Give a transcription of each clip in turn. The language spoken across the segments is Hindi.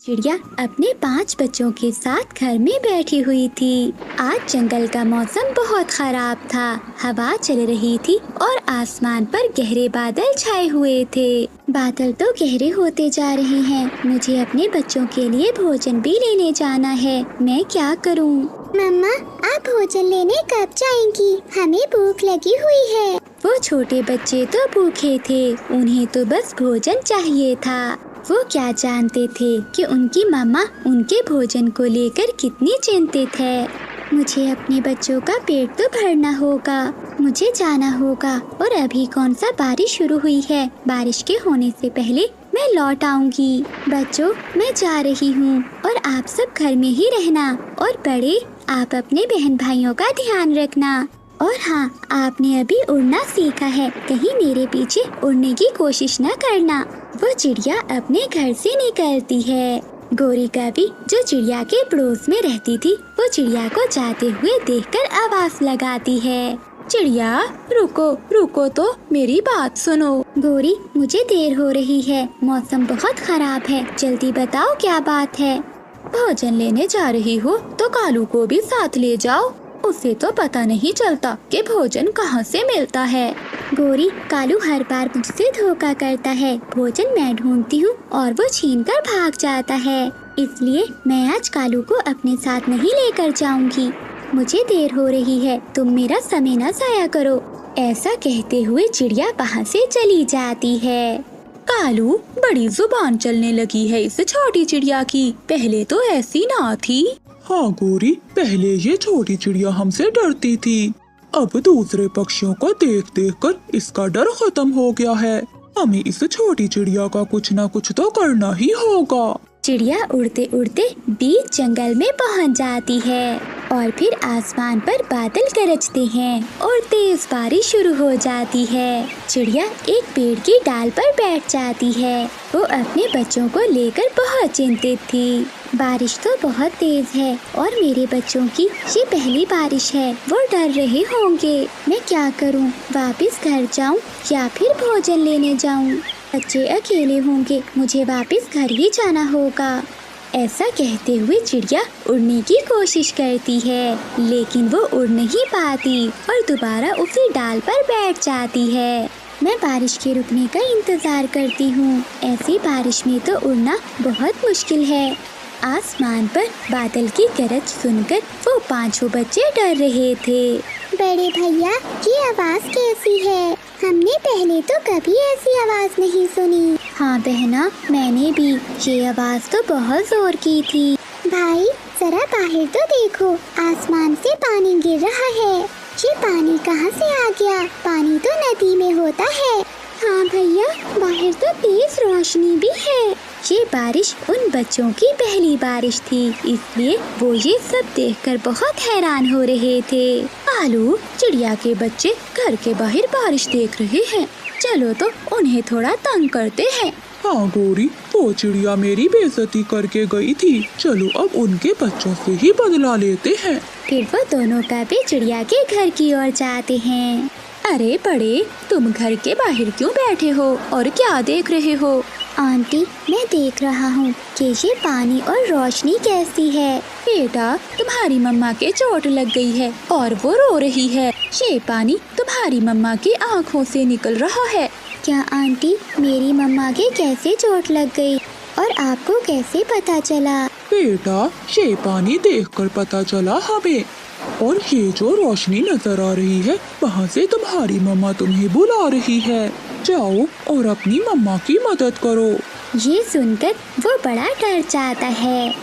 चिड़िया अपने 5 बच्चों के साथ घर में बैठी हुई थी। आज जंगल का मौसम बहुत खराब था। हवा चल रही थी और आसमान पर गहरे बादल छाए हुए थे। बादल तो गहरे होते जा रहे हैं। मुझे अपने बच्चों के लिए भोजन भी लेने जाना है। मैं क्या करूं? मम्मा, आप भोजन लेने कब जाएंगी? हमें भूख लगी हुई है। वो छोटे बच्चे तो भूखे थे। उन्हें तो बस भोजन चाहिए था। वो क्या जानते थे कि उनकी मम्मा उनके भोजन को लेकर कितनी चिंतित है। मुझे अपने बच्चों का पेट तो भरना होगा। मुझे जाना होगा। और अभी कौन सा बारिश शुरू हुई है। बारिश के होने से पहले मैं लौट आऊंगी। बच्चों, मैं जा रही हूँ और आप सब घर में ही रहना। और बड़े, आप अपने बहन भाइयों का ध्यान रखना। और हाँ, आपने अभी उड़ना सीखा है। कहीं मेरे पीछे उड़ने की कोशिश न करना। वो चिड़िया अपने घर से निकलती है। गोरी कभी जो चिड़िया के पड़ोस में रहती थी, वो चिड़िया को जाते हुए देखकर आवाज लगाती है। चिड़िया, रुको रुको, तो मेरी बात सुनो। गोरी, मुझे देर हो रही है। मौसम बहुत खराब है। जल्दी बताओ क्या बात है। भोजन लेने जा रही हो तो कालू को भी साथ ले जाओ। उसे तो पता नहीं चलता कि भोजन कहाँ से मिलता है। गोरी, कालू हर बार मुझसे धोखा करता है। भोजन मैं ढूंढती हूँ और वो छीनकर भाग जाता है। इसलिए मैं आज कालू को अपने साथ नहीं लेकर जाऊंगी। मुझे देर हो रही है। तुम मेरा समय न जाया करो। ऐसा कहते हुए चिड़िया वहाँ से चली जाती है। कालू, बड़ी जुबान चलने लगी है इस छोटी चिड़िया की। पहले तो ऐसी ना थी। हाँ गोरी, पहले ये छोटी चिड़िया हमसे डरती थी। अब दूसरे पक्षियों को देख देख कर इसका डर खत्म हो गया है। हमें इस छोटी चिड़िया का कुछ न कुछ तो करना ही होगा। चिड़िया उड़ते उड़ते बीच जंगल में पहुंच जाती है और फिर आसमान पर बादल गरजते हैं और तेज बारिश शुरू हो जाती है। चिड़िया एक पेड़ की डाल पर बैठ जाती है। वो अपने बच्चों को लेकर बहुत चिंतित थी। बारिश तो बहुत तेज है और मेरे बच्चों की ये पहली बारिश है। वो डर रहे होंगे। मैं क्या करूं? वापस घर जाऊं या फिर भोजन लेने जाऊं? बच्चे अकेले होंगे। मुझे वापस घर ही जाना होगा। ऐसा कहते हुए चिड़िया उड़ने की कोशिश करती है, लेकिन वो उड़ नहीं पाती और दोबारा उसी डाल पर बैठ जाती है। मैं बारिश के रुकने का इंतजार करती हूँ। ऐसी बारिश में तो उड़ना बहुत मुश्किल है। आसमान पर बादल की गरज सुनकर वो 5 बच्चे डर रहे थे। बड़े भैया, ये आवाज कैसी है? हमने पहले तो कभी ऐसी आवाज नहीं सुनी। हाँ बहना, मैंने भी। ये आवाज तो बहुत जोर की थी। भाई, जरा बाहर तो देखो। आसमान से पानी गिर रहा है। ये पानी कहाँ से आ गया? पानी तो नदी में होता है। हाँ भैया, बाहर तो तेज रोशनी भी है। ये बारिश उन बच्चों की पहली बारिश थी, इसलिए वो ये सब देखकर बहुत हैरान हो रहे थे। कालू, चिड़िया के बच्चे घर के बाहर बारिश देख रहे हैं। चलो तो उन्हें थोड़ा तंग करते हैं। हाँ गोरी, वो चिड़िया मेरी बेइज्जती करके गई थी। चलो अब उनके बच्चों से ही बदला लेते हैं। फिर वो दोनों कभी चिड़िया के घर की ओर जाते हैं। अरे बड़े, तुम घर के बाहर क्यों बैठे हो और क्या देख रहे हो? आंटी, मैं देख रहा हूँ कि ये पानी और रोशनी कैसी है। बेटा, तुम्हारी मम्मा के चोट लग गई है और वो रो रही है। ये पानी तुम्हारी मम्मा की आँखों से निकल रहा है। क्या आंटी, मेरी मम्मा के कैसे चोट लग गई और आपको कैसे पता चला? बेटा, ये पानी देखकर पता चला हमें। और ये जो रोशनी नजर आ रही है, वहाँ से तुम्हारी मम्मा तुम्हें बुला रही है। जाओ और अपनी मम्मा की मदद करो। ये सुनकर वो बड़ा डर जाता है।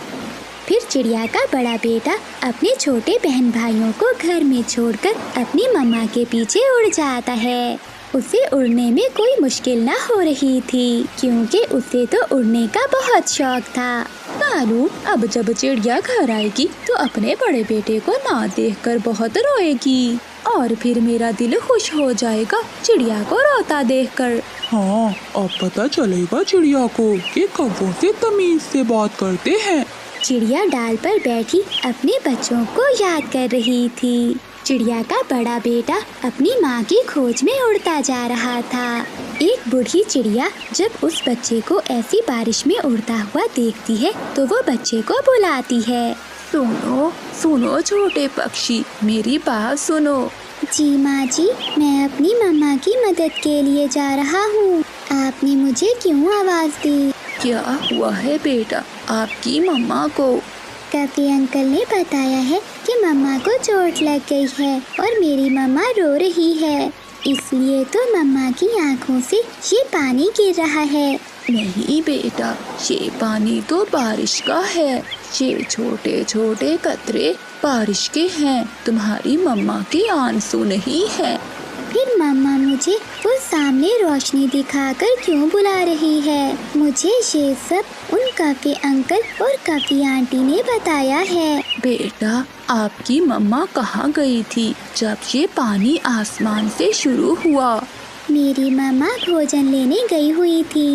फिर चिड़िया का बड़ा बेटा अपने छोटे बहन भाइयों को घर में छोड़कर अपनी मम्मा के पीछे उड़ जाता है। उसे उड़ने में कोई मुश्किल न हो रही थी, क्योंकि उसे तो उड़ने का बहुत शौक था। कालू, अब जब चिड़िया घर आएगी तो अपने बड़े बेटे को ना देखकर बहुत रोएगी और फिर मेरा दिल खुश हो जाएगा चिड़िया को रोता देखकर। हाँ, अब पता चलेगा चिड़िया को कि कौवों से तमीज से बात करते हैं। चिड़िया डाल पर बैठी अपने बच्चों को याद कर रही थी। चिड़िया का बड़ा बेटा अपनी माँ की खोज में उड़ता जा रहा था। एक बूढ़ी चिड़िया जब उस बच्चे को ऐसी बारिश में उड़ता हुआ देखती है तो वो बच्चे को बुलाती है। सुनो सुनो छोटे पक्षी, मेरी बात सुनो। जी माँ जी, मैं अपनी मम्मा की मदद के लिए जा रहा हूँ। आपने मुझे क्यों आवाज़ दी? क्या हुआ है बेटा आपकी मम्मा को? कभी अंकल ने बताया है कि मम्मा को चोट लग गई है और मेरी मम्मा रो रही है, इसलिए तो मम्मा की आंखों से ये पानी गिर रहा है। नहीं बेटा, ये पानी तो बारिश का है। ये छोटे छोटे कतरे बारिश के हैं, तुम्हारी मम्मा के आंसू नहीं है। फिर मम्मा मुझे वो सामने रोशनी दिखाकर क्यों बुला रही है? मुझे ये सब उन कफी अंकल और कफी आंटी ने बताया है। बेटा आपकी मम्मा कहाँ गई थी जब ये पानी आसमान से शुरू हुआ? मेरी मम्मा भोजन लेने गई हुई थी।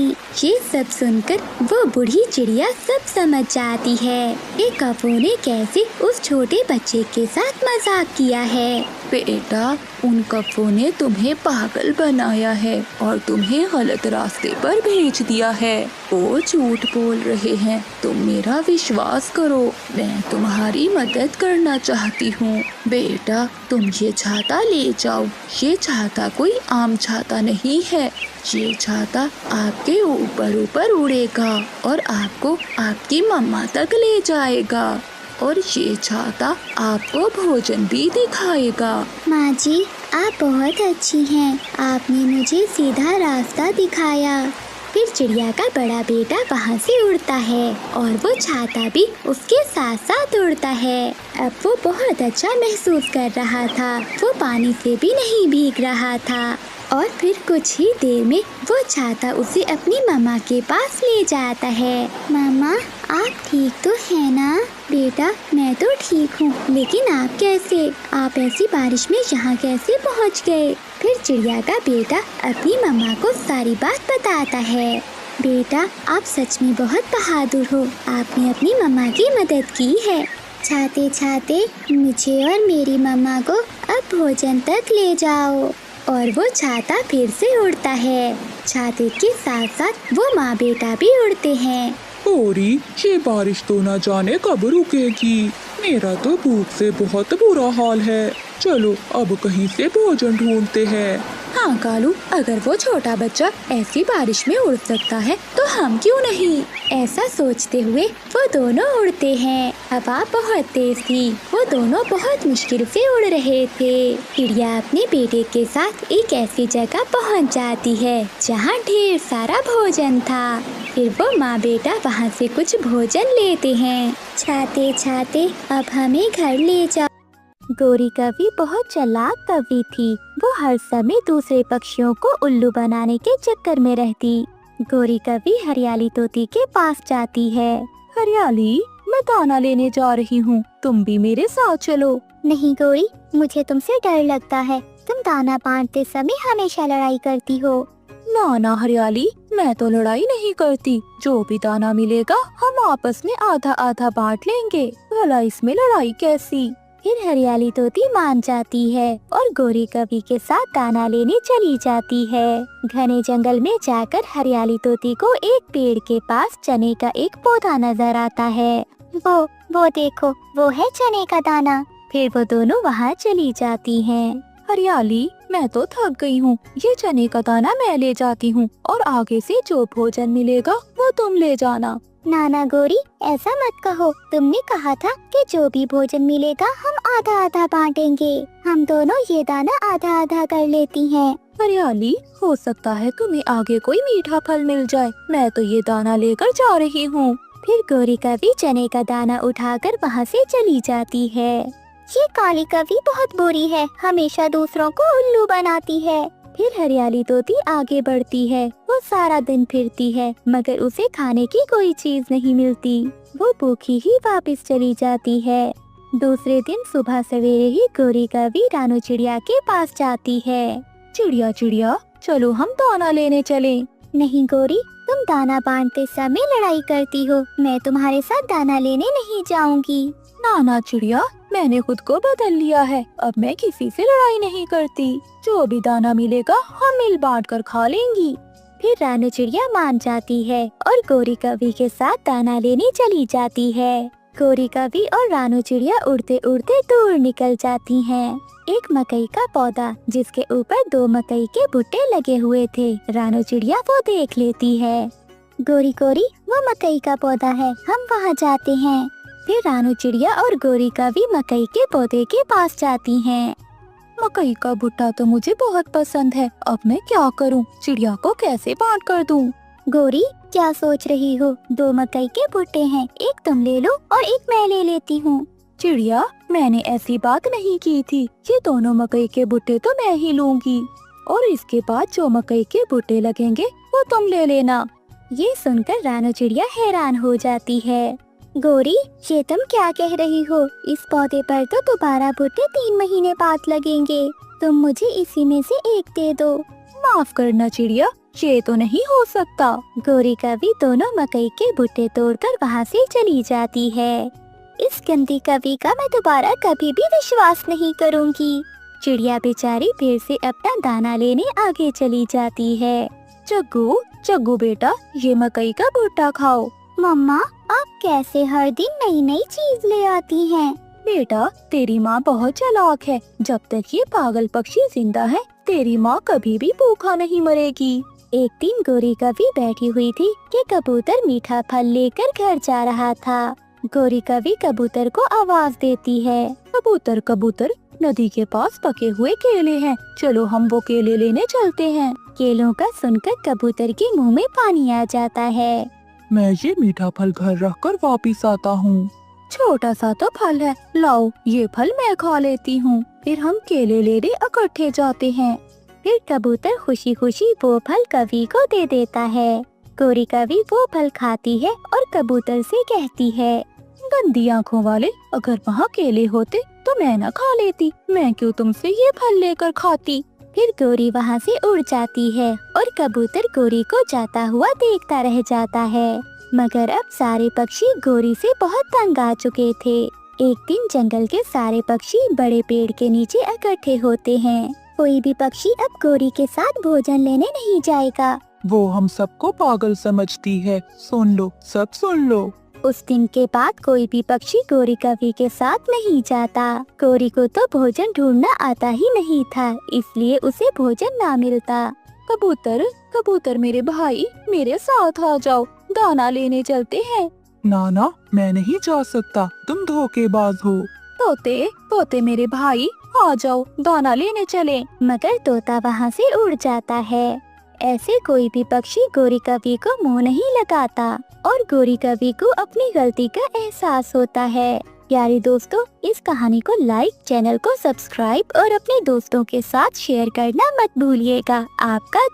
ये सब सुनकर वो बूढ़ी चिड़िया सब समझ जाती है कि कफों ने कैसे उस छोटे बच्चे के साथ मजाक किया है। बेटा उन कफों ने तुम्हें पागल बनाया है और तुम्हें गलत रास्ते पर भेज दिया है। वो झूठ बोल रहे हैं, तुम मेरा विश्वास करो, मैं तुम्हारी मदद करना चाहती हूँ। बेटा तुम ये छाता ले जाओ। ये छाता कोई आम छाता नहीं है, ये छाता आपके ऊपर ऊपर उड़ेगा और आपको आपकी मम्मा तक ले जाएगा और ये छाता आपको भोजन भी दिखाएगा। माँ जी, आप बहुत अच्छी हैं। आपने मुझे सीधा रास्ता दिखाया। फिर चिड़िया का बड़ा बेटा वहाँ से उड़ता है और वो छाता भी उसके साथ साथ उड़ता है। अब वो बहुत अच्छा महसूस कर रहा था, वो पानी से भी नहीं भीग रहा था और फिर कुछ ही देर में वो छाता उसे अपनी मम्मा के पास ले जाता है। मम्मा, आप ठीक तो है ना? बेटा मैं तो ठीक हूँ, लेकिन आप कैसे? आप ऐसी बारिश में यहाँ कैसे पहुँच गए? फिर चिड़िया का बेटा अपनी मम्मा को सारी बात बताता है। बेटा आप सच में बहुत बहादुर हो, आपने अपनी मम्मा की मदद की है। छाते छाते मुझे और मेरी मम्मा को अब भोजन तक ले जाओ। और वो छाता फिर से उड़ता है। छाते के साथ साथ वो माँ बेटा भी उड़ते हैं। गौरी, ये बारिश तो न जाने कब रुकेगी। मेरा तो भूख से बहुत बुरा हाल है। चलो अब कहीं से भोजन ढूंढते हैं। हाँ कालू, अगर वो छोटा बच्चा ऐसी बारिश में उड़ सकता है तो हम क्यों नहीं? ऐसा सोचते हुए वो दोनों उड़ते हैं। हवा बहुत तेज थी, वो दोनों बहुत मुश्किल से उड़ रहे थे। चिड़िया अपने बेटे के साथ एक ऐसी जगह पहुंच जाती है जहां ढेर सारा भोजन था। फिर वो माँ बेटा वहां से कुछ भोजन लेते हैं। छाते छाते अब हमें घर ले जाओ। गौरी कवि बहुत चालाक कवि थी। वो हर समय दूसरे पक्षियों को उल्लू बनाने के चक्कर में रहती। गौरी कवि हरियाली तोती के पास जाती है। हरियाली, मैं दाना लेने जा रही हूँ, तुम भी मेरे साथ चलो। नहीं गौरी, मुझे तुमसे डर लगता है। तुम दाना बांटते समय हमेशा लड़ाई करती हो। ना हरियाली, मैं तो लड़ाई नहीं करती। जो भी दाना मिलेगा हम आपस में आधा आधा बांट लेंगे। भला इसमें लड़ाई कैसी? फिर हरियाली तोती मान जाती है और गौरी कवि के साथ दाना लेने चली जाती है। घने जंगल में जाकर हरियाली तोती को एक पेड़ के पास चने का एक पौधा नजर आता है। वो देखो, वो है चने का दाना। फिर वो दोनों वहाँ चली जाती हैं। हरियाली, मैं तो थक गई हूँ, ये चने का दाना मैं ले जाती हूँ और आगे से जो भोजन मिलेगा वो तुम ले जाना। नाना गौरी, ऐसा मत कहो। तुमने कहा था कि जो भी भोजन मिलेगा हम आधा आधा बांटेंगे। हम दोनों ये दाना आधा आधा कर लेती हैं। हरियाली, हो सकता है तुम्हें आगे कोई मीठा फल मिल जाए। मैं तो ये दाना लेकर जा रही हूँ। फिर गौरी कवि चने का दाना उठाकर वहाँ से चली जाती है। ये काली कवि बहुत बुरी है, हमेशा दूसरों को उल्लू बनाती है। फिर हरियाली तोती आगे बढ़ती है। वो सारा दिन फिरती है मगर उसे खाने की कोई चीज नहीं मिलती। वो भूखी ही वापस चली जाती है। दूसरे दिन सुबह सवेरे ही गौरी कवि रानू चिड़िया के पास जाती है। चिड़िया चिड़िया, चलो हम दाना लेने चलें। नहीं गौरी, तुम दाना बांटते समय लड़ाई करती हो। मैं तुम्हारे साथ दाना लेने नहीं जाऊंगी। ना चिड़िया, मैंने खुद को बदल लिया है। अब मैं किसी से लड़ाई नहीं करती। जो भी दाना मिलेगा हम मिल बांट कर खा लेंगी। फिर रानू चिड़िया मान जाती है और गोरी कवि के साथ दाना लेने चली जाती है। गोरी कवि और रानू चिड़िया उड़ते उड़ते दूर निकल जाती हैं। एक मकई का पौधा जिसके ऊपर 2 मकई के भुट्टे लगे हुए थे, रानू चिड़िया वो देख लेती है। गोरी गोरी, वो मकई का पौधा है, हम वहाँ जाते हैं। फिर रानू चिड़िया और गोरी कवि मकई के पौधे के पास जाती हैं। मकई का भुट्टा तो मुझे बहुत पसंद है। अब मैं क्या करूं? चिड़िया को कैसे बांट कर दूं? गोरी, क्या सोच रही हो? 2 मकई के भुट्टे हैं, एक तुम ले लो और एक मैं ले लेती हूँ। चिड़िया, मैंने ऐसी बात नहीं की थी। ये दोनों मकई के भुट्टे तो मैं ही लूंगी और इसके बाद जो मकई के भुट्टे लगेंगे वो तुम ले लेना। ये सुनकर रानू चिड़िया हैरान हो जाती है। गोरी, ये तुम क्या कह रही हो? इस पौधे पर तो दोबारा भुट्टे 3 महीने बाद लगेंगे। तुम मुझे इसी में से एक दे दो। माफ करना चिड़िया, ये तो नहीं हो सकता। गोरी कवि दोनों मकई के भुट्टे तोड़कर वहाँ से चली जाती है। इस गंदी कवि का मैं दोबारा कभी भी विश्वास नहीं करूँगी। चिड़िया बेचारी फिर से अपना दाना लेने आगे चली जाती है। जग्गू, जग्गू बेटा, ये मकई का भुट्टा खाओ। मम्मा, आप कैसे हर दिन नई नई चीज ले आती हैं? बेटा, तेरी माँ बहुत चालाक है। जब तक ये पागल पक्षी जिंदा है, तेरी माँ कभी भी भूखा नहीं मरेगी। एक दिन गोरी कवि बैठी हुई थी कि कबूतर मीठा फल लेकर घर जा रहा था। गोरी कवि कबूतर को आवाज देती है। कबूतर कबूतर, नदी के पास पके हुए केले हैं, चलो हम वो केले लेने चलते हैं। केलों का सुनकर कबूतर के मुंह में पानी आ जाता है। मैं ये मीठा फल घर रखकर वापिस आता हूँ। छोटा सा तो फल है, लाओ ये फल मैं खा लेती हूँ। फिर हम केले लेने इकट्ठे जाते हैं। फिर कबूतर खुशी खुशी वो फल कवि को दे देता है। गोरी कवि वो फल खाती है और कबूतर से कहती है, गंदी आँखों वाले, अगर वहाँ केले होते तो मैं न खा लेती। मैं क्यों तुमसे ये फल लेकर खाती। फिर गोरी वहाँ से उड़ जाती है और कबूतर गोरी को जाता हुआ देखता रह जाता है। मगर अब सारे पक्षी गोरी से बहुत तंग आ चुके थे। एक दिन जंगल के सारे पक्षी बड़े पेड़ के नीचे इकट्ठे होते हैं। कोई भी पक्षी अब गोरी के साथ भोजन लेने नहीं जाएगा। वो हम सबको पागल समझती है। सुन लो, सब सुन लो। उस दिन के बाद कोई भी पक्षी गोरी कवि के साथ नहीं जाता। गोरी को तो भोजन ढूंढना आता ही नहीं था, इसलिए उसे भोजन ना मिलता। कबूतर कबूतर मेरे भाई, मेरे साथ आ जाओ, दाना लेने चलते हैं। ना ना, मैं नहीं जा सकता, तुम धोखेबाज हो। तोते तोते मेरे भाई, आ जाओ, दाना लेने चले। मगर तोता वहाँ से उड़ जाता है। ऐसे कोई भी पक्षी गोरी कवि को मुंह नहीं लगाता और गोरी कवि को अपनी गलती का एहसास होता है। प्यारे दोस्तों, इस कहानी को लाइक, चैनल को सब्सक्राइब और अपने दोस्तों के साथ शेयर करना मत भूलिएगा। आपका।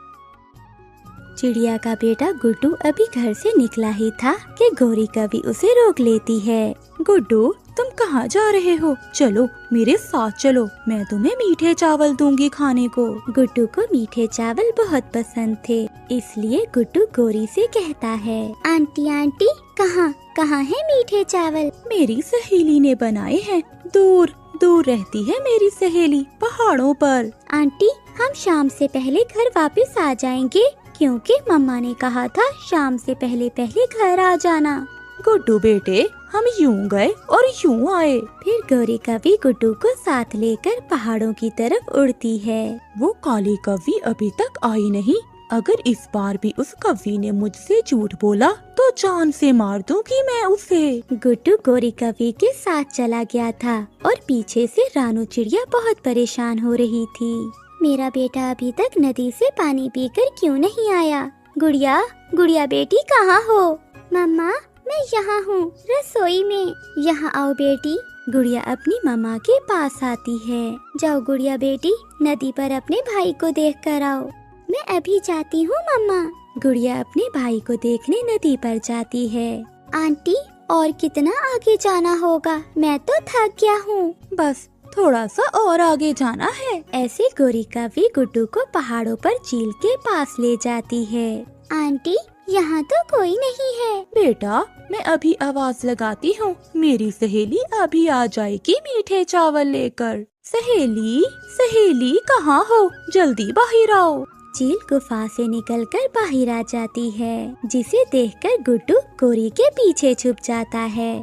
चिड़िया का बेटा गुड्डू अभी घर से निकला ही था कि गोरी कवि उसे रोक लेती है। गुड्डू, तुम कहाँ जा रहे हो? चलो मेरे साथ चलो, मैं तुम्हें मीठे चावल दूंगी खाने को। गुड्डू को मीठे चावल बहुत पसंद थे, इसलिए गुड्डू गोरी से कहता है, आंटी आंटी, कहाँ है मीठे चावल? मेरी सहेली ने बनाए हैं। दूर दूर रहती है मेरी सहेली, पहाड़ों पर। आंटी, हम शाम से पहले घर वापस आ जाएंगे, क्योंकि मम्मा ने कहा था शाम से पहले पहले घर आ जाना। गुड्डू बेटे, हम यूं गए और यूं आए। फिर गोरी कवि गुड्डू को साथ लेकर पहाड़ों की तरफ उड़ती है। वो काली कवि अभी तक आई नहीं। अगर इस बार भी उस कवि ने मुझसे झूठ बोला तो जान से मार दूंगी मैं उसे। गुड्डू गोरी कवि के साथ चला गया था और पीछे से रानू चिड़िया बहुत परेशान हो रही थी। मेरा बेटा अभी तक नदी से पानी पीकर क्यों नहीं आया? गुड़िया, गुड़िया बेटी कहाँ हो? मम्मा, मैं यहाँ हूँ, रसोई में। यहाँ आओ बेटी। गुड़िया अपनी मम्मा के पास आती है। जाओ गुड़िया बेटी, नदी पर अपने भाई को देख कर आओ। मैं अभी जाती हूँ मम्मा। गुड़िया अपने भाई को देखने नदी पर जाती है। आंटी, और कितना आगे जाना होगा? मैं तो थक गया हूँ। बस थोड़ा सा और आगे जाना है। ऐसे गोरी कवि गुड्डू को पहाड़ों पर झील के पास ले जाती है। आंटी, यहाँ तो कोई नहीं है। बेटा, मैं अभी आवाज लगाती हूँ, मेरी सहेली अभी आ जाएगी मीठे चावल लेकर। सहेली, सहेली कहाँ हो? जल्दी बाहर आओ। चील गुफा से निकलकर बाहर आ जाती है, जिसे देखकर गुड्डू गोरी के पीछे छुप जाता है।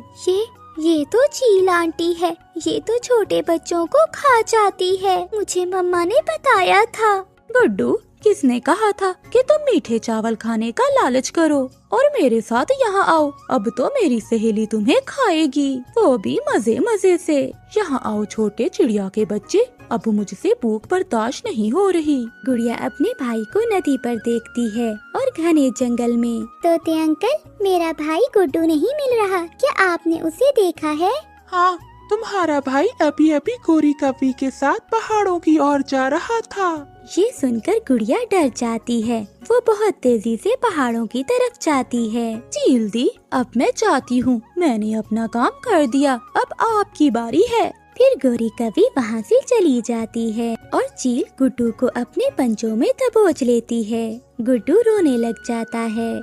ये तो चील आंटी है, ये तो छोटे बच्चों को खा जाती है, मुझे मम्मा ने बताया था। गुड्डू, किसने कहा था कि तुम मीठे चावल खाने का लालच करो और मेरे साथ यहाँ आओ? अब तो मेरी सहेली तुम्हें खाएगी, वो भी मजे मजे से। यहाँ आओ छोटे चिड़िया के बच्चे, अब मुझसे भूख बर्दाश्त नहीं हो रही। गुड़िया अपने भाई को नदी पर देखती है और घने जंगल में। तोते अंकल, मेरा भाई गुड्डू नहीं मिल रहा, क्या आपने उसे देखा है? हाँ, तुम्हारा भाई अभी अभी गोरी कवि के साथ पहाड़ों की ओर जा रहा था। ये सुनकर गुड़िया डर जाती है, वो बहुत तेजी से पहाड़ों की तरफ जाती है। चील दी, अब मैं जाती हूँ, मैंने अपना काम कर दिया, अब आपकी बारी है। फिर गोरी कवि वहाँ से चली जाती है और चील गुड्डू को अपने पंजों में दबोच लेती है। गुड्डू रोने लग जाता है।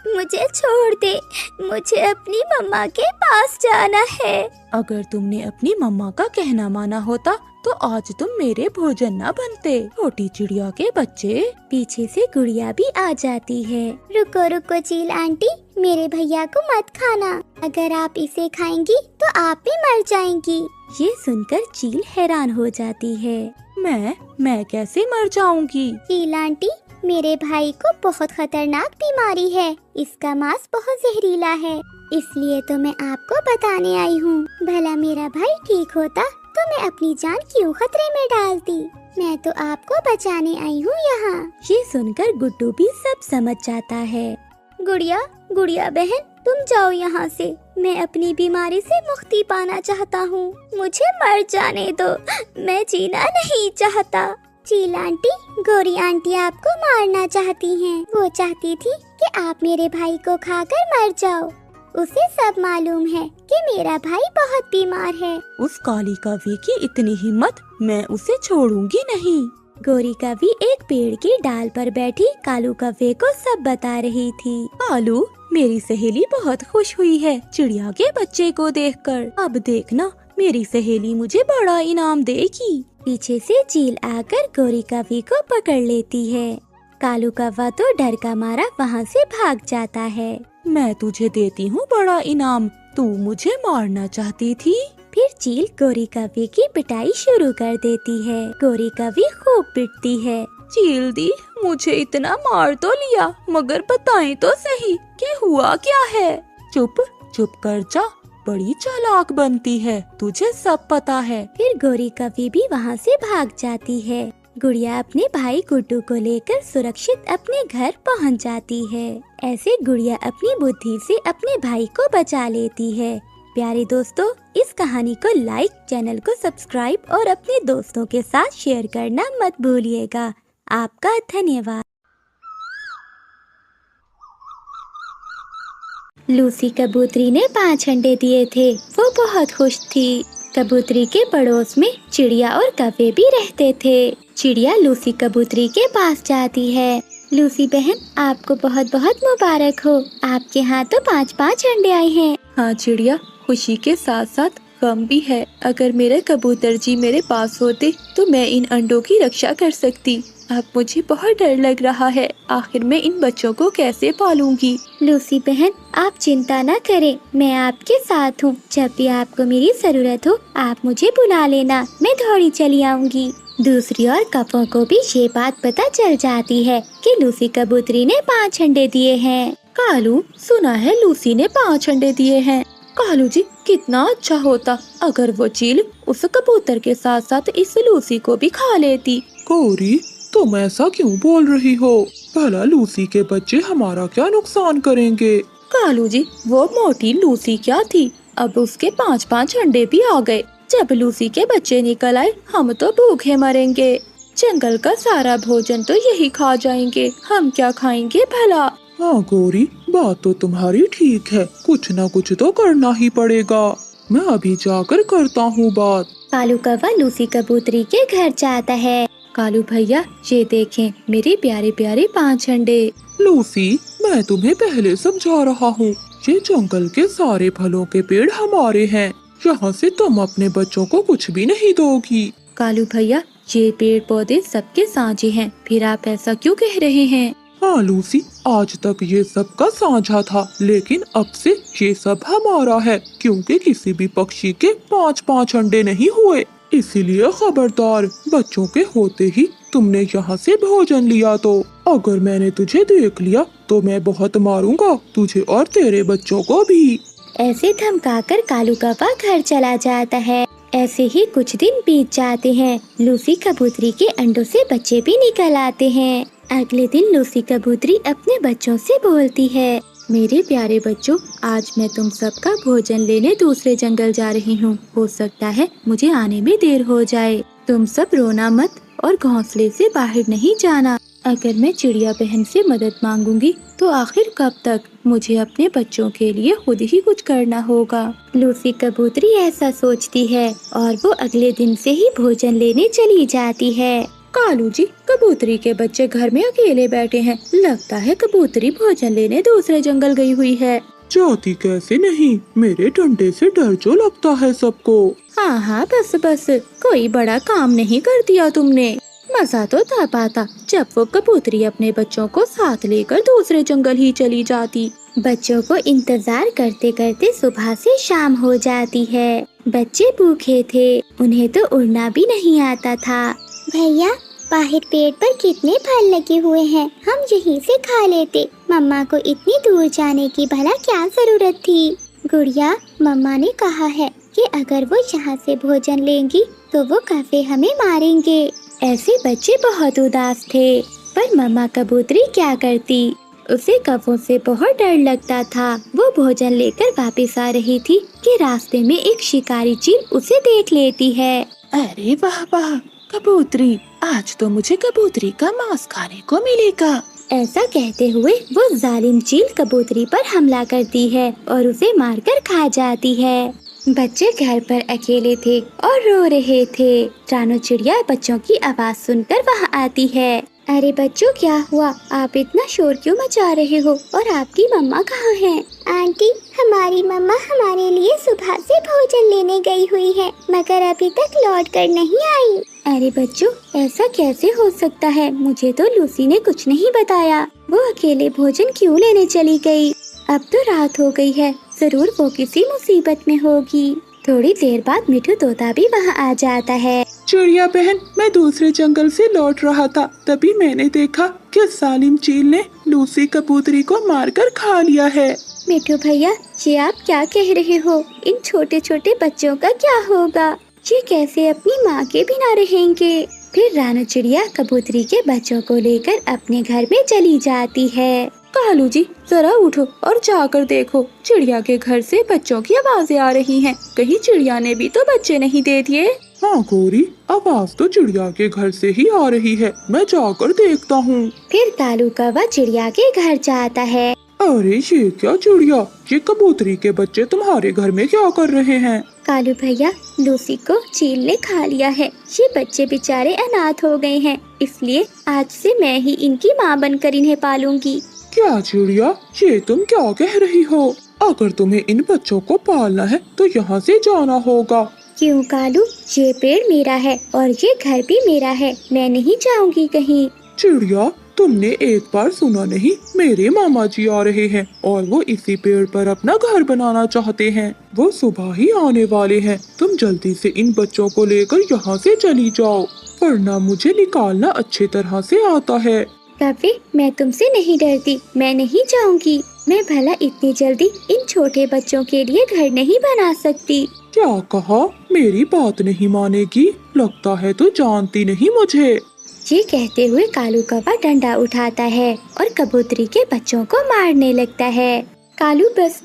मुझे छोड़ दे, मुझे अपनी मम्मा के पास जाना है। अगर तुमने अपनी मम्मा का कहना माना होता तो आज तुम मेरे भोजन न बनते, छोटी चिड़िया के बच्चे। पीछे से गुड़िया भी आ जाती है। रुको रुको चील आंटी, मेरे भैया को मत खाना, अगर आप इसे खाएंगी तो आप भी मर जाएंगी। ये सुनकर चील हैरान हो जाती है। मैं कैसे मर जाऊंगी? चील आंटी, मेरे भाई को बहुत खतरनाक बीमारी है, इसका मांस बहुत जहरीला है, इसलिए तो मैं आपको बताने आई हूँ। भला मेरा भाई ठीक होता तो मैं अपनी जान क्यों खतरे में डालती? मैं तो आपको बचाने आई हूँ यहाँ। ये सुनकर गुड्डू भी सब समझ जाता है। गुड़िया बहन, तुम जाओ यहाँ से, मैं अपनी बीमारी से मुक्ति पाना चाहता हूँ, मुझे मर जाने दो, मैं जीना नहीं चाहता। चील आंटी, गोरी आंटी आपको मारना चाहती हैं। वो चाहती थी कि आप मेरे भाई को खाकर मर जाओ। उसे सब मालूम है कि मेरा भाई बहुत बीमार है। उस काली कवि की इतनी हिम्मत, मैं उसे छोड़ूंगी नहीं। गोरी कवि एक पेड़ की डाल पर बैठी कालू कव्वे को सब बता रही थी। कालू, मेरी सहेली बहुत खुश हुई है चिड़िया के बच्चे को देखकर। अब देखना, मेरी सहेली मुझे बड़ा इनाम देगी। पीछे से चील आकर गोरी कवि को पकड़ लेती है। कालू कौवा तो डर का मारा वहाँ से भाग जाता है। मैं तुझे देती हूँ बड़ा इनाम, तू मुझे मारना चाहती थी। फिर चील गोरी कवि की पिटाई शुरू कर देती है। गोरी कवि खूब पिटती है। चील दी, मुझे इतना मार तो लिया, मगर बताएं तो सही कि हुआ क्या है? चुप कर जा, बड़ी चालाक बनती है, तुझे सब पता है। फिर गोरी कवि भी वहाँ से भाग जाती है। गुड़िया अपने भाई गुड्डू को लेकर सुरक्षित अपने घर पहुँच जाती है। ऐसे गुड़िया अपनी बुद्धि से अपने भाई को बचा लेती है। प्यारे दोस्तों, इस कहानी को लाइक, चैनल को सब्सक्राइब और अपने दोस्तों के साथ शेयर करना मत भूलिएगा। आपका धन्यवाद। लूसी कबूतरी ने 5 अंडे दिए थे, वो बहुत खुश थी। कबूतरी के पड़ोस में चिड़िया और कौवे भी रहते थे। चिड़िया लूसी कबूतरी के पास जाती है। लूसी बहन, आपको बहुत बहुत मुबारक हो, आपके यहाँ तो 5-5 अंडे आए हैं। हाँ चिड़िया, खुशी के साथ साथ गम भी है। अगर मेरे कबूतर जी मेरे पास होते तो मैं इन अंडों की रक्षा कर सकती। अब मुझे बहुत डर लग रहा है, आखिर मैं इन बच्चों को कैसे पालूंगी? लूसी बहन, आप चिंता न करें, मैं आपके साथ हूँ। जब भी आपको मेरी जरूरत हो आप मुझे बुला लेना, मैं दौड़ी चली आऊंगी। दूसरी ओर कौवों को भी ये बात पता चल जाती है कि लूसी कबूतरी ने 5 अंडे दिए हैं। कालू, सुना है लूसी ने 5 अंडे दिए हैं। कालू जी, कितना अच्छा होता अगर वो चील उस कबूतर के साथ साथ इस लूसी को भी खा लेती। गौरी, तुम ऐसा क्यों बोल रही हो? भला लूसी के बच्चे हमारा क्या नुकसान करेंगे? कालू जी, वो मोटी लूसी क्या थी, अब उसके 5-5 अंडे भी आ गए। जब लूसी के बच्चे निकल आए हम तो भूखे मरेंगे। जंगल का सारा भोजन तो यही खा जाएंगे, हम क्या खाएंगे भला? हाँ गौरी, बात तो तुम्हारी ठीक है, कुछ न कुछ तो करना ही पड़ेगा। मैं अभी जाकर करता हूँ बात। कालू कौवा लूसी कबूतरी के घर जाता है। कालू भैया ये देखें मेरे प्यारे प्यारे 5 अंडे। लूसी, मैं तुम्हें पहले समझा रहा हूँ, ये जंगल के सारे फलों के पेड़ हमारे हैं। यहाँ से तुम अपने बच्चों को कुछ भी नहीं दोगी। कालू भैया ये पेड़ पौधे सबके साझे हैं, फिर आप ऐसा क्यों कह रहे हैं? हाँ लूसी, आज तक ये सबका साझा था, लेकिन अब से ये सब हमारा है, क्योंकि किसी भी पक्षी के 5-5 अंडे नहीं हुए। इसीलिए खबरदार, बच्चों के होते ही तुमने यहाँ से भोजन लिया तो अगर मैंने तुझे देख लिया तो मैं बहुत मारूंगा तुझे और तेरे बच्चों को भी। ऐसे धमकाकर कालू कौवा घर चला जाता है। ऐसे ही कुछ दिन बीत जाते हैं। लूसी कबूतरी के अंडों से बच्चे भी निकल आते हैं। अगले दिन लूसी कबूतरी अपने बच्चों से बोलती है, मेरे प्यारे बच्चों, आज मैं तुम सबका भोजन लेने दूसरे जंगल जा रही हूँ। हो सकता है मुझे आने में देर हो जाए। तुम सब रोना मत और घोंसले से बाहर नहीं जाना। अगर मैं चिड़िया बहन से मदद मांगूंगी तो आखिर कब तक? मुझे अपने बच्चों के लिए खुद ही कुछ करना होगा। लूसी कबूतरी ऐसा सोचती है और वो अगले दिन से ही भोजन लेने चली जाती है। कालू जी, कबूतरी के बच्चे घर में अकेले बैठे हैं। लगता है कबूतरी भोजन लेने दूसरे जंगल गई हुई है। जाती कैसे नहीं, मेरे डंडे से डर जो लगता है सबको। हाँ हाँ, बस बस, कोई बड़ा काम नहीं कर दिया तुमने। मजा तो तब आता जब वो कबूतरी अपने बच्चों को साथ लेकर दूसरे जंगल ही चली जाती। बच्चों को इंतजार करते करते सुबह से शाम हो जाती है। बच्चे भूखे थे, उन्हें तो उड़ना भी नहीं आता था। भैया, बाहर पेड़ पर कितने फल लगे हुए हैं, हम यहीं से खा लेते। मम्मा को इतनी दूर जाने की भला क्या जरूरत थी? गुड़िया, मम्मा ने कहा है कि अगर वो यहाँ से भोजन लेंगी तो वो कभी हमें मारेंगे। ऐसे बच्चे बहुत उदास थे, पर मम्मा कबूतरी क्या करती? उसे कौवों से बहुत डर लगता था। वो भोजन लेकर वापस आ रही थी कि रास्ते में एक शिकारी चील उसे देख लेती है। अरे वाह वाह कबूतरी, आज तो मुझे कबूतरी का मांस खाने को मिलेगा। ऐसा कहते हुए वो जालिम चील कबूतरी पर हमला करती है और उसे मारकर खा जाती है। बच्चे घर पर अकेले थे और रो रहे थे। रानू चिड़िया बच्चों की आवाज सुनकर वहाँ आती है। अरे बच्चों, क्या हुआ? आप इतना शोर क्यों मचा रहे हो? और आपकी मम्मा कहाँ हैं? आंटी, हमारी मम्मा हमारे लिए सुबह से भोजन लेने गई हुई है, मगर अभी तक लौट कर नहीं आई। अरे बच्चों, ऐसा कैसे हो सकता है? मुझे तो लूसी ने कुछ नहीं बताया। वो अकेले भोजन क्यों लेने चली गई? अब तो रात हो गई है, जरूर वो किसी मुसीबत में होगी। थोड़ी देर बाद मिठू तोता भी वहाँ आ जाता है। चिड़िया बहन, मैं दूसरे जंगल से लौट रहा था, तभी मैंने देखा कि सालिम चील ने लूसी कबूतरी को मारकर खा लिया है। मिठू भैया, ये आप क्या कह रहे हो? इन छोटे छोटे बच्चों का क्या होगा? ये कैसे अपनी माँ के बिना रहेंगे? फिर रानू चिड़िया कबूतरी के बच्चों को लेकर अपने घर में चली जाती है। कालू जी, जरा उठो और जाकर देखो, चिड़िया के घर से बच्चों की आवाजें आ रही हैं। कहीं चिड़िया ने भी तो बच्चे नहीं दे दिए? हाँ गौरी, आवाज तो चिड़िया के घर से ही आ रही है, मैं जाकर देखता हूँ। फिर कालू कौवा चिड़िया के घर जाता है। अरे ये क्या चिड़िया, ये कबूतरी के बच्चे तुम्हारे घर में क्या कर रहे हैं? कालू भैया, लूसी को चील ने खा लिया है। ये बच्चे बेचारे अनाथ हो गए हैं, इसलिए आज से मैं ही इनकी माँ बनकर इन्हें पालूंगी। क्या चिड़िया, ये तुम क्या कह रही हो? अगर तुम्हें इन बच्चों को पालना है तो यहाँ से जाना होगा। क्यों कालू? ये पेड़ मेरा है और ये घर भी मेरा है, मैं नहीं जाऊंगी कहीं। चिड़िया, तुमने एक बार सुना नहीं, मेरे मामा जी आ रहे हैं और वो इसी पेड़ पर अपना घर बनाना चाहते हैं। वो सुबह ही आने वाले हैं, तुम जल्दी से इन बच्चों को लेकर यहाँ से चली जाओ, वरना मुझे निकालना अच्छी तरह से आता है। कभी मैं तुमसे नहीं डरती, मैं नहीं जाऊंगी। मैं भला इतनी जल्दी इन छोटे बच्चों के लिए घर नहीं बना सकती। क्या कहा? मेरी बात नहीं मानेगी? लगता है तू जानती नहीं मुझे। ये कहते हुए कालू कौवा डंडा उठाता है और कबूतरी के बच्चों को मारने लगता है। कालू, बस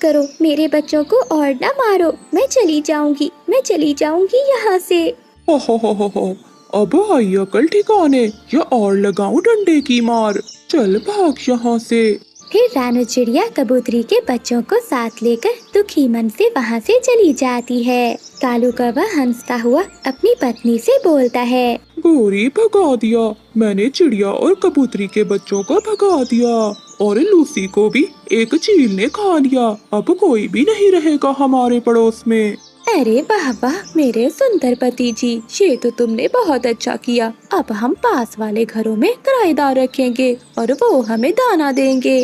करो, मेरे बच्चों को और न मारो। मैं चली जाऊंगी यहाँ से। हो, अब आई अकल ठिकाने, या और लगाऊं डंडे की मार। चल भाग यहाँ से। फिर रानू चिड़िया कबूतरी के बच्चों को साथ लेकर दुखी मन से वहाँ से चली जाती है। कालू कौवा हंसता हुआ अपनी पत्नी से बोलता है, गोरी भगा दिया, मैंने चिड़िया और कबूतरी के बच्चों को भगा दिया और लूसी को भी एक चील ने खा लिया। अब कोई भी नहीं रहेगा हमारे पड़ोस में। अरे वाह वाह मेरे सुंदर पति जी, ये तो तुमने बहुत अच्छा किया। अब हम पास वाले घरों में किराएदार रखेंगे और वो हमें दाना देंगे।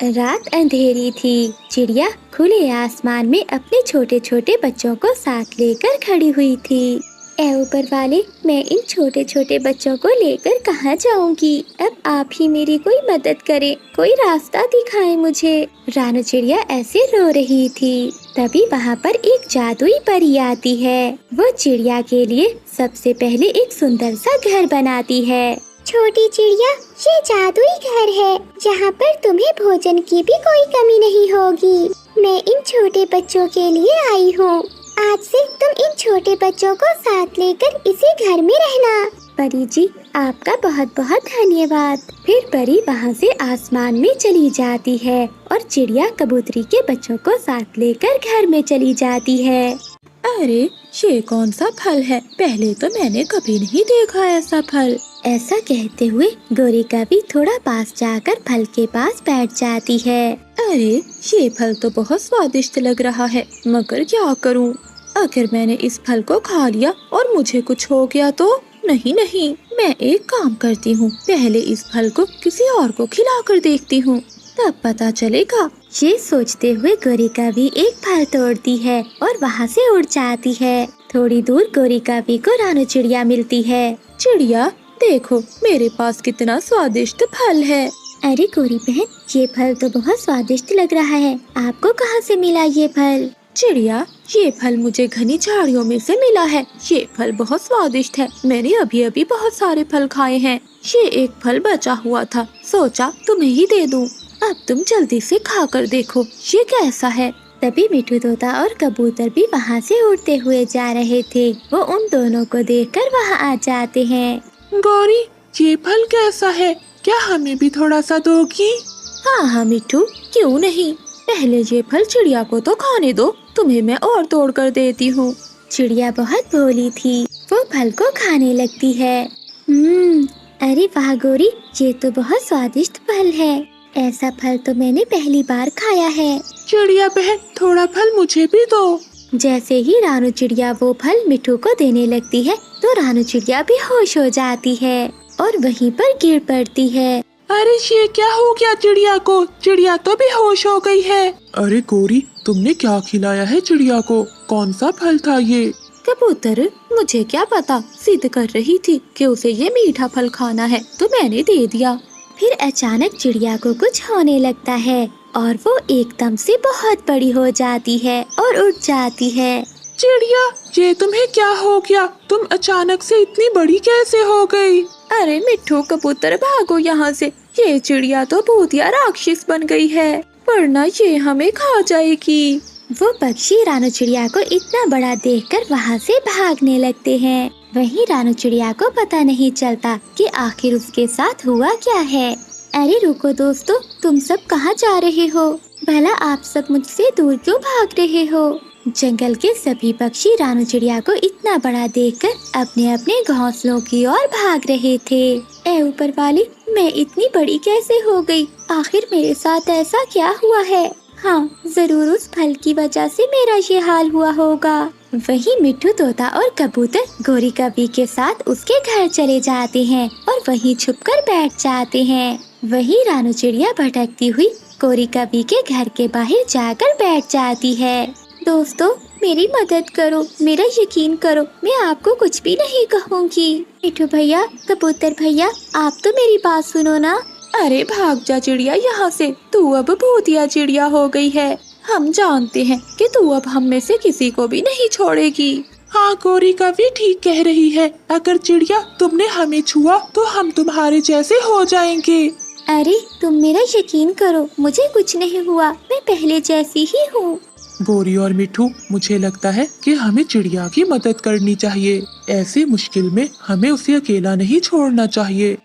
रात अंधेरी थी। चिड़िया खुले आसमान में अपने छोटे छोटे बच्चों को साथ लेकर खड़ी हुई थी। ऐ ऊपर वाले, मैं इन छोटे छोटे बच्चों को लेकर कहाँ जाऊंगी? अब आप ही मेरी कोई मदद करें, कोई रास्ता दिखाएं मुझे। रानू चिड़िया ऐसे रो रही थी। तभी वहाँ पर एक जादुई परी आती है। वो चिड़िया के लिए सबसे पहले एक सुंदर सा घर बनाती है। छोटी चिड़िया, ये जादुई घर है जहाँ पर तुम्हें भोजन की भी कोई कमी नहीं होगी। मैं इन छोटे बच्चों के लिए आई हूँ। आज से तुम इन छोटे बच्चों को साथ लेकर इसी घर में रहना। परी जी, आपका बहुत बहुत धन्यवाद। फिर परी वहाँ से आसमान में चली जाती है और चिड़िया कबूतरी के बच्चों को साथ लेकर घर में चली जाती है। अरे ये कौन सा फल है? पहले तो मैंने कभी नहीं देखा ऐसा फल। ऐसा कहते हुए गोरी का भी थोड़ा पास जाकर फल के पास बैठ जाती है। अरे ये फल तो बहुत स्वादिष्ट लग रहा है, मगर क्या करूं? अगर मैंने इस फल को खा लिया और मुझे कुछ हो गया तो? नहीं नहीं, मैं एक काम करती हूँ, पहले इस फल को किसी और को खिलाकर देखती हूँ, तब पता चलेगा। ये सोचते हुए गोरी का भी एक फल तोड़ती है और वहाँ से उड़ जाती है। थोड़ी दूर गोरी का भी को रानू चिड़िया मिलती है। चिड़िया देखो, मेरे पास कितना स्वादिष्ट फल है। अरे गोरी बहन, ये फल तो बहुत स्वादिष्ट लग रहा है। आपको कहाँ से मिला ये फल? चिड़िया, ये फल मुझे घनी झाड़ियों में से मिला है। ये फल बहुत स्वादिष्ट है। मैंने अभी अभी बहुत सारे फल खाए हैं। ये एक फल बचा हुआ था, सोचा तुम्हें ही दे दूं। अब तुम जल्दी से खाकर देखो ये कैसा है। तभी मिठू तोता और कबूतर भी वहाँ से उड़ते हुए जा रहे थे। वो उन दोनों को देखकर वहाँ आ जाते हैं। गौरी, ये फल कैसा है? क्या हमें भी थोड़ा सा दोगी? हाँ हाँ मिठू, क्यों नहीं। पहले ये फल चिड़िया को तो खाने दो, तुम्हें मैं और तोड़ कर देती हूँ। चिड़िया बहुत भोली थी, वो फल को खाने लगती है। अरे वाह गोरी, ये तो बहुत स्वादिष्ट फल है। ऐसा फल तो मैंने पहली बार खाया है। चिड़िया बहन, थोड़ा फल मुझे भी दो। जैसे ही रानू चिड़िया वो फल मिठू को देने लगती है तो रानू चिड़िया भी होश हो जाती है और वहीं पर गिर पड़ती है। अरे ये क्या हो गया चिड़िया को? चिड़िया तो बेहोश हो गई है। अरे गौरी, तुमने क्या खिलाया है चिड़िया को? कौन सा फल था ये? कबूतर, मुझे क्या पता, जिद कर रही थी कि उसे ये मीठा फल खाना है तो मैंने दे दिया। फिर अचानक चिड़िया को कुछ होने लगता है और वो एकदम से बहुत बड़ी हो जाती है और उड़ जाती है। चिड़िया, ये तुम्हें क्या हो गया? तुम अचानक से इतनी बड़ी कैसे हो गई? अरे मिठू कबूतर, भागो यहाँ से। ये चिड़िया तो भूतिया राक्षस बन गई है, वरना ये हमें खा जाएगी। वो पक्षी रानू चिड़िया को इतना बड़ा देखकर वहाँ से भागने लगते हैं। वहीं रानू चिड़िया को पता नहीं चलता कि आखिर उसके साथ हुआ क्या है। अरे रुको दोस्तों, तुम सब कहाँ जा रहे हो? भला आप सब मुझसे दूर क्यों भाग रहे हो? जंगल के सभी पक्षी रानू चिड़िया को इतना बड़ा देखकर अपने अपने घोंसलों की ओर भाग रहे थे। ऐ ऊपर वाली, मैं इतनी बड़ी कैसे हो गई? आखिर मेरे साथ ऐसा क्या हुआ है? हाँ, जरूर उस फल की वजह से मेरा ये हाल हुआ होगा। वहीं मिठू तोता और कबूतर गोरी कभी के साथ उसके घर चले जाते हैं और वहीं छुपकर बैठ जाते हैं। वहीं रानू चिड़िया भटकती हुई गोरी कभी के घर के बाहर जाकर बैठ जाती है। दोस्तों, मेरी मदद करो, मेरा यकीन करो, मैं आपको कुछ भी नहीं कहूँगी। मिठू भैया, कबूतर भैया, आप तो मेरी बात सुनो ना। अरे भाग जा चिड़िया यहाँ से, तू अब भूतिया चिड़िया हो गई है। हम जानते हैं कि तू अब हम में से किसी को भी नहीं छोड़ेगी। हाँ, गौरी कभी ठीक कह रही है। अगर चिड़िया तुमने हमें छुआ तो हम तुम्हारे जैसे हो जाएंगे। अरे तुम मेरा यकीन करो, मुझे कुछ नहीं हुआ, मैं पहले जैसी ही हूँ। गौरी और मिठू, मुझे लगता है कि हमें चिड़िया की मदद करनी चाहिए। ऐसी मुश्किल में हमें उसे अकेला नहीं छोड़ना चाहिए।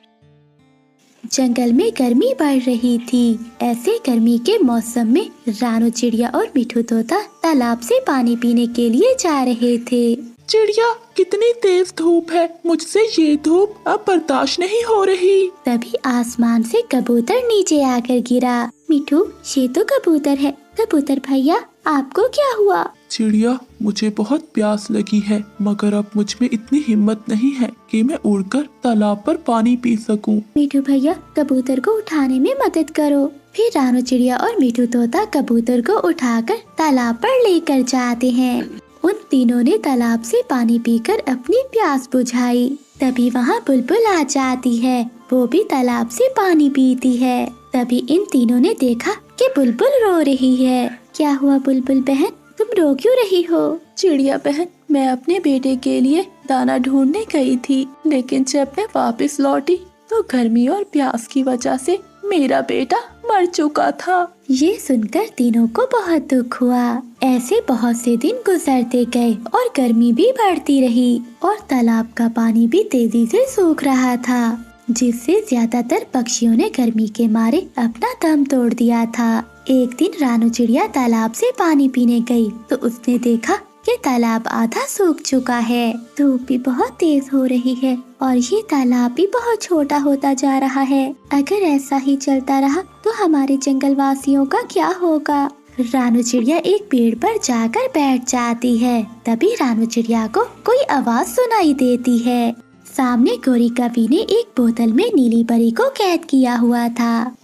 जंगल में गर्मी बढ़ रही थी। ऐसे गर्मी के मौसम में रानू चिड़िया और मिठू तोता तालाब से पानी पीने के लिए जा रहे थे। चिड़िया, कितनी तेज धूप है, मुझसे ये धूप अब बर्दाश्त नहीं हो रही। तभी आसमान से कबूतर नीचे आकर गिरा। मिठू, ये तो कबूतर है। कबूतर भैया, आपको क्या हुआ? चिड़िया, मुझे बहुत प्यास लगी है, मगर अब मुझ में इतनी हिम्मत नहीं है कि मैं उड़कर तालाब पर पानी पी सकूं। मिठू भैया, कबूतर को उठाने में मदद करो। फिर रानू चिड़िया और मिठू तोता कबूतर को उठाकर तालाब पर लेकर जाते हैं। उन तीनों ने तालाब से पानी पीकर अपनी प्यास बुझाई। तभी वहाँ बुलबुल आ जाती है, वो भी तालाब से पानी पीती है। तभी इन तीनों ने देखा कि बुलबुल रो रही है। क्या हुआ बुलबुल बहन, तुम रो क्यों रही हो? चिड़िया बहन, मैं अपने बेटे के लिए दाना ढूंढने गई थी, लेकिन जब मैं वापस लौटी तो गर्मी और प्यास की वजह से मेरा बेटा मर चुका था। ये सुनकर तीनों को बहुत दुख हुआ। ऐसे बहुत से दिन गुजरते गए और गर्मी भी बढ़ती रही और तालाब का पानी भी तेजी से सूख रहा था, जिससे ज्यादातर पक्षियों ने गर्मी के मारे अपना दम तोड़ दिया था। एक दिन रानू चिड़िया तालाब से पानी पीने गई तो उसने देखा कि तालाब आधा सूख चुका है। धूप भी बहुत तेज हो रही है और ये तालाब भी बहुत छोटा होता जा रहा है। अगर ऐसा ही चलता रहा तो हमारे जंगल वासियों का क्या होगा? रानू चिड़िया एक पेड़ पर जाकर बैठ जाती है। तभी रानू चिड़िया को कोई आवाज सुनाई देती है। सामने गोरी कवि ने एक बोतल में नीली परी को कैद किया हुआ था।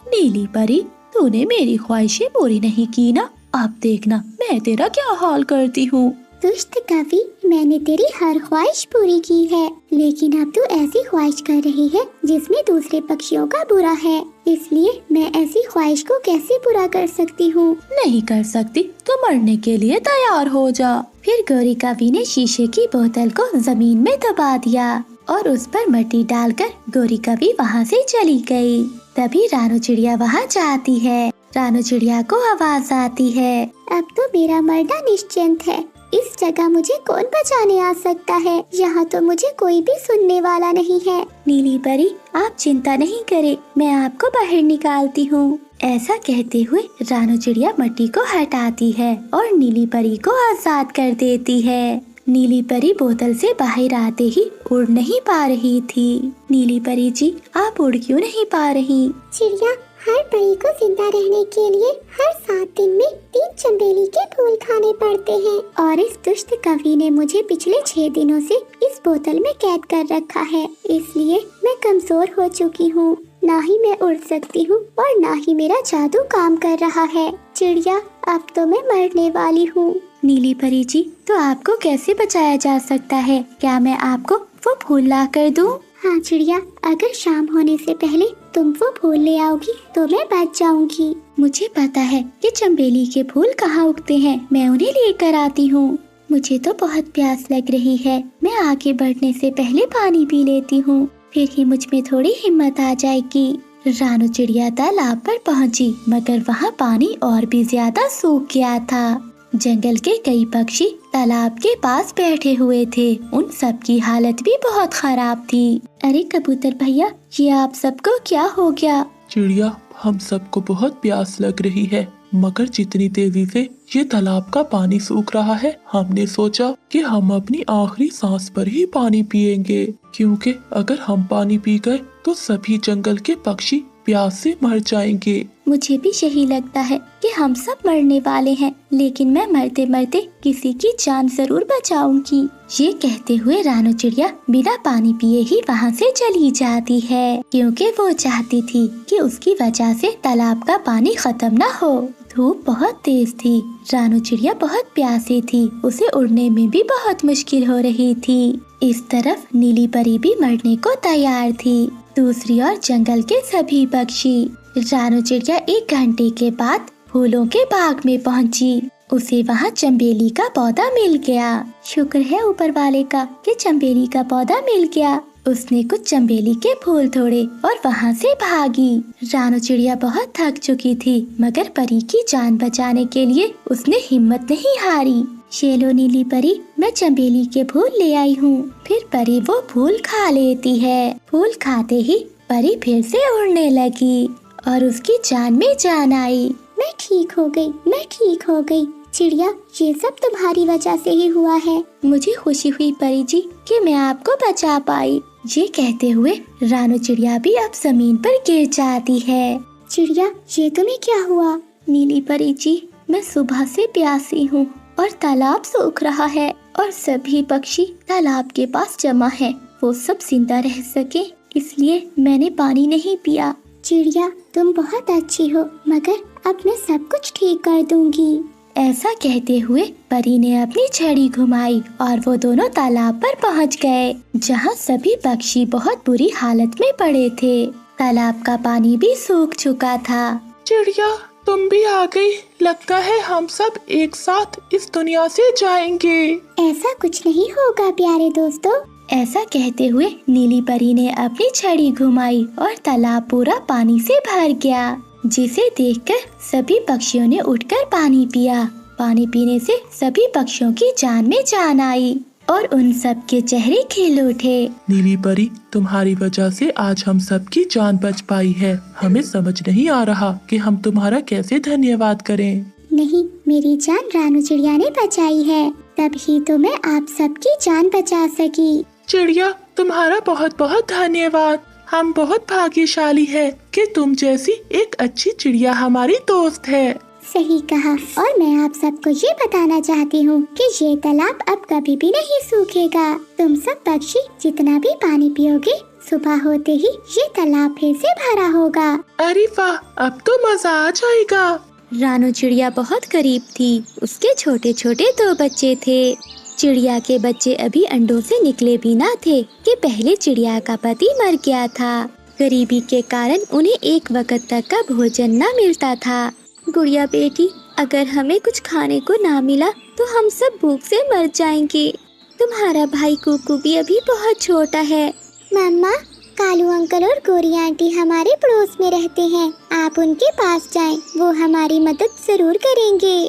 नीली परी, तूने मेरी ख्वाहिशें पूरी नहीं की ना, अब देखना मैं तेरा क्या हाल करती हूँ। दुष्ट कवि, मैंने तेरी हर ख्वाहिश पूरी की है, लेकिन अब तू ऐसी ख्वाहिश कर रही है जिसमें दूसरे पक्षियों का बुरा है, इसलिए मैं ऐसी ख्वाहिश को कैसे पूरा कर सकती हूँ? नहीं कर सकती तो मरने के लिए तैयार हो जा। फिर गोरी कवि ने शीशे की बोतल को जमीन में दबा दिया और उस पर मिट्टी डालकर गोरी कवि वहाँ से चली गई। तभी रानू चिड़िया वहाँ जाती है। रानू चिड़िया को आवाज आती है, अब तो मेरा मरना निश्चिंत है। इस जगह मुझे कौन बचाने आ सकता है? यहाँ तो मुझे कोई भी सुनने वाला नहीं है। नीली परी, आप चिंता नहीं करें, मैं आपको बाहर निकालती हूँ। ऐसा कहते हुए रानू चिड़िया मिट्टी को हटाती है और नीली परी को आजाद कर देती है। नीली परी बोतल से बाहर आते ही उड़ नहीं पा रही थी। नीली परी जी, आप उड़ क्यों नहीं पा रही? चिड़िया, हर परी को जिंदा रहने के लिए हर 7 दिन में 3 चंबेली के फूल खाने पड़ते हैं और इस दुष्ट कवि ने मुझे पिछले 6 दिनों से इस बोतल में कैद कर रखा है, इसलिए मैं कमजोर हो चुकी हूँ। ना ही मैं उड़ सकती हूँ और ना ही मेरा जादू काम कर रहा है। चिड़िया, अब तो मैं मरने वाली हूँ। नीली परी जी, तो आपको कैसे बचाया जा सकता है? क्या मैं आपको वो फूल ला कर दूँ? हाँ चिड़िया, अगर शाम होने से पहले तुम वो फूल ले आओगी तो मैं बच जाऊंगी। मुझे पता है कि चंबेली के फूल कहाँ उगते हैं, मैं उन्हें लेकर आती हूँ। मुझे तो बहुत प्यास लग रही है, मैं आगे बढ़ने से पहले पानी पी लेती हूँ, फिर ही मुझ में थोड़ी हिम्मत आ जाएगी। रानू चिड़िया तालाब पर पहुँची, मगर वहाँ पानी और भी ज्यादा सूख गया था। जंगल के कई पक्षी तालाब के पास बैठे हुए थे, उन सब की हालत भी बहुत खराब थी। अरे कबूतर भैया, ये आप सबको क्या हो गया? चिड़िया, हम सबको बहुत प्यास लग रही है, मगर जितनी तेजी से ये तालाब का पानी सूख रहा है, हमने सोचा कि हम अपनी आखिरी सांस पर ही पानी पिएंगे, क्योंकि अगर हम पानी पी गए तो सभी जंगल के पक्षी प्यास से मर जाएंगे। मुझे भी यही लगता है कि हम सब मरने वाले हैं, लेकिन मैं मरते मरते किसी की जान जरूर बचाऊंगी। ये कहते हुए रानू चिड़िया बिना पानी पिए ही वहाँ से चली जाती है, क्योंकि वो चाहती थी कि उसकी वजह से तालाब का पानी खत्म न हो। धूप बहुत तेज थी, रानू चिड़िया बहुत प्यासी थी, उसे उड़ने में भी बहुत मुश्किल हो रही थी। इस तरफ नीली परी भी मरने को तैयार थी, दूसरी ओर जंगल के सभी पक्षी। रानू चिड़िया 1 घंटे के बाद फूलों के बाग में पहुंची। उसे वहां चंबेली का पौधा मिल गया। शुक्र है ऊपर वाले का कि चंबेली का पौधा मिल गया। उसने कुछ चंबेली के फूल तोड़े और वहां से भागी। रानू चिड़िया बहुत थक चुकी थी, मगर परी की जान बचाने के लिए उसने हिम्मत नहीं हारी। ये लो नीली परी, मैं चंबेली के फूल ले आई हूँ। फिर परी वो फूल खा लेती है। फूल खाते ही परी फिर से उड़ने लगी और उसकी जान में जान आई। मैं ठीक हो गई, मैं ठीक हो गई। चिड़िया, ये सब तुम्हारी वजह से ही हुआ है। मुझे खुशी हुई परी जी कि मैं आपको बचा पाई। ये कहते हुए रानू चिड़िया भी अब जमीन पर गिर जाती है। चिड़िया, ये तुम्हें क्या हुआ? नीली परी जी, मैं सुबह से प्यासी हूँ और तालाब सूख रहा है और सभी पक्षी तालाब के पास जमा है। वो सब जिंदा रह सके इसलिए मैंने पानी नहीं पिया। चिड़िया, तुम बहुत अच्छी हो, मगर अब मैं सब कुछ ठीक कर दूंगी। ऐसा कहते हुए परी ने अपनी छड़ी घुमाई और वो दोनों तालाब पर पहुंच गए, जहां सभी पक्षी बहुत बुरी हालत में पड़े थे। तालाब का पानी भी सूख चुका था। चिड़िया, तुम भी आ गई। लगता है हम सब एक साथ इस दुनिया से जाएंगे। ऐसा कुछ नहीं होगा प्यारे दोस्तों। ऐसा कहते हुए नीली परी ने अपनी छड़ी घुमाई और तालाब पूरा पानी से भर गया, जिसे देखकर सभी पक्षियों ने उठकर पानी पिया। पानी पीने से सभी पक्षियों की जान में जान आई और उन सब के चेहरे खिल उठे। नीली परी, तुम्हारी वजह से आज हम सब की जान बच पाई है। हमें समझ नहीं आ रहा कि हम तुम्हारा कैसे धन्यवाद करें। नहीं, मेरी जान रानू चिड़िया ने बचाई है, तभी तो मैं आप सबकी जान बचा सकी। चिड़िया, तुम्हारा बहुत बहुत धन्यवाद। हम बहुत भाग्यशाली है कि तुम जैसी एक अच्छी चिड़िया हमारी दोस्त है। सही कहा। और मैं आप सबको ये बताना चाहती हूँ कि ये तालाब अब कभी भी नहीं सूखेगा। तुम सब पक्षी जितना भी पानी पियोगे, सुबह होते ही ये तालाब फिर से भरा होगा। अरे वाह, अब तो मजा आ जाएगा। रानू चिड़िया बहुत करीब थी। उसके छोटे छोटे 2 बच्चे थे। चिड़िया के बच्चे अभी अंडों से निकले भी ना थे कि पहले चिड़िया का पति मर गया था। गरीबी के कारण उन्हें एक वक्त तक का भोजन न मिलता था। गुड़िया बेटी, अगर हमें कुछ खाने को ना मिला तो हम सब भूख से मर जाएंगे। तुम्हारा भाई कुकू भी अभी बहुत छोटा है। मम्मा, कालू अंकल और गोरी आंटी हमारे पड़ोस में रहते हैं। आप उनके पास जाएं, वो हमारी मदद जरूर करेंगे।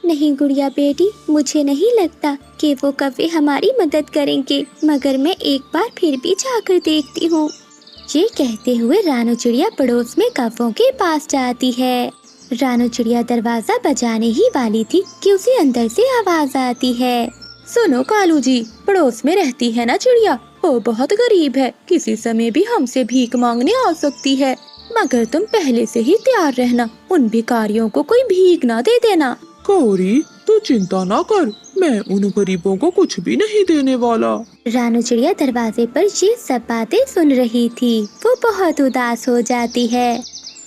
नहीं गुड़िया बेटी, मुझे नहीं लगता कि वो कभी हमारी मदद करेंगे, मगर मैं एक बार फिर भी जाकर देखती हूँ। ये कहते हुए रानू चिड़िया पड़ोस में कौवों के पास जाती है। रानू चिड़िया दरवाजा बजाने ही वाली थी कि उसे अंदर से आवाज आती है। सुनो कालू जी, पड़ोस में रहती है ना चिड़िया, वो बहुत गरीब है, किसी समय भी हमसे भीख मांगने आ सकती है, मगर तुम पहले से ही तैयार रहना, उन भिखारियों को कोई भीख ना दे देना। गौरी, तू चिंता ना कर, मैं उन गरीबों को कुछ भी नहीं देने वाला। रानू चिड़िया दरवाजे पर ये सब बातें सुन रही थी। वो बहुत उदास हो जाती है।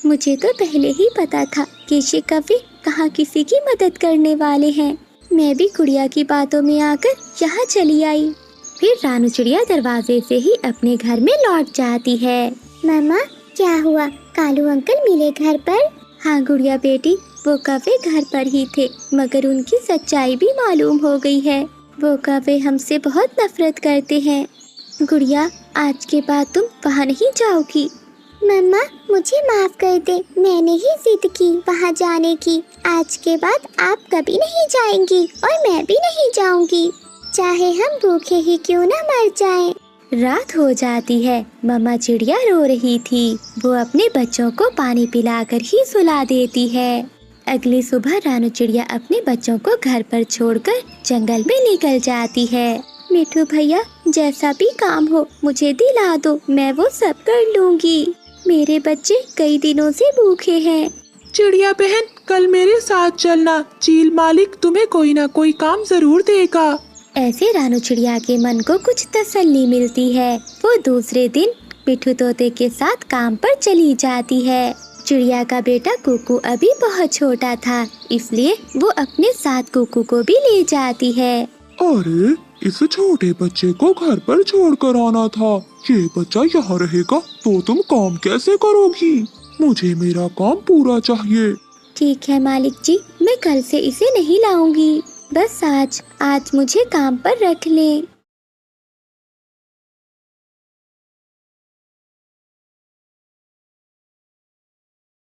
मुझे तो पहले ही पता था कि ये कभी कहाँ किसी की मदद करने वाले हैं। मैं भी गुड़िया की बातों में आकर यहाँ चली आई। फिर रानू चिड़िया दरवाजे से ही अपने घर में लौट जाती है। मम्मा, क्या हुआ? कालू अंकल मिले घर पर? हाँ गुड़िया बेटी, वो कौवे घर पर ही थे, मगर उनकी सच्चाई भी मालूम हो गई है। वो कौवे हमसे बहुत नफरत करते हैं। गुड़िया, आज के बाद तुम वहाँ नहीं जाओगी। मम्मा, मुझे माफ कर दे, मैंने ही जिद की वहाँ जाने की। आज के बाद आप कभी नहीं जाएंगी और मैं भी नहीं जाऊंगी, चाहे हम भूखे ही क्यों न मर जाएं। रात हो जाती है। मम्मा चिड़िया रो रही थी। वो अपने बच्चों को पानी पिलाकर ही सुला देती है। अगली सुबह रानू चिड़िया अपने बच्चों को घर पर छोड़कर जंगल में निकल जाती है। मिठू भैया, जैसा भी काम हो मुझे दिला दो, मैं वो सब कर लूंगी। मेरे बच्चे कई दिनों से भूखे हैं। चिड़िया बहन, कल मेरे साथ चलना, चील मालिक तुम्हें कोई ना कोई काम जरूर देगा। ऐसे रानू चिड़िया के मन को कुछ तसल्ली मिलती है। वो दूसरे दिन मिठू तोते के साथ काम पर चली जाती है। चिड़िया का बेटा कुकू अभी बहुत छोटा था, इसलिए वो अपने साथ कुकू को भी ले जाती है। अरे, इस छोटे बच्चे को घर पर छोड़कर आना था। ये बच्चा यहाँ रहेगा तो तुम काम कैसे करोगी? मुझे मेरा काम पूरा चाहिए। ठीक है मालिक जी, मैं कल से इसे नहीं लाऊंगी। बस आज मुझे काम पर रख लें।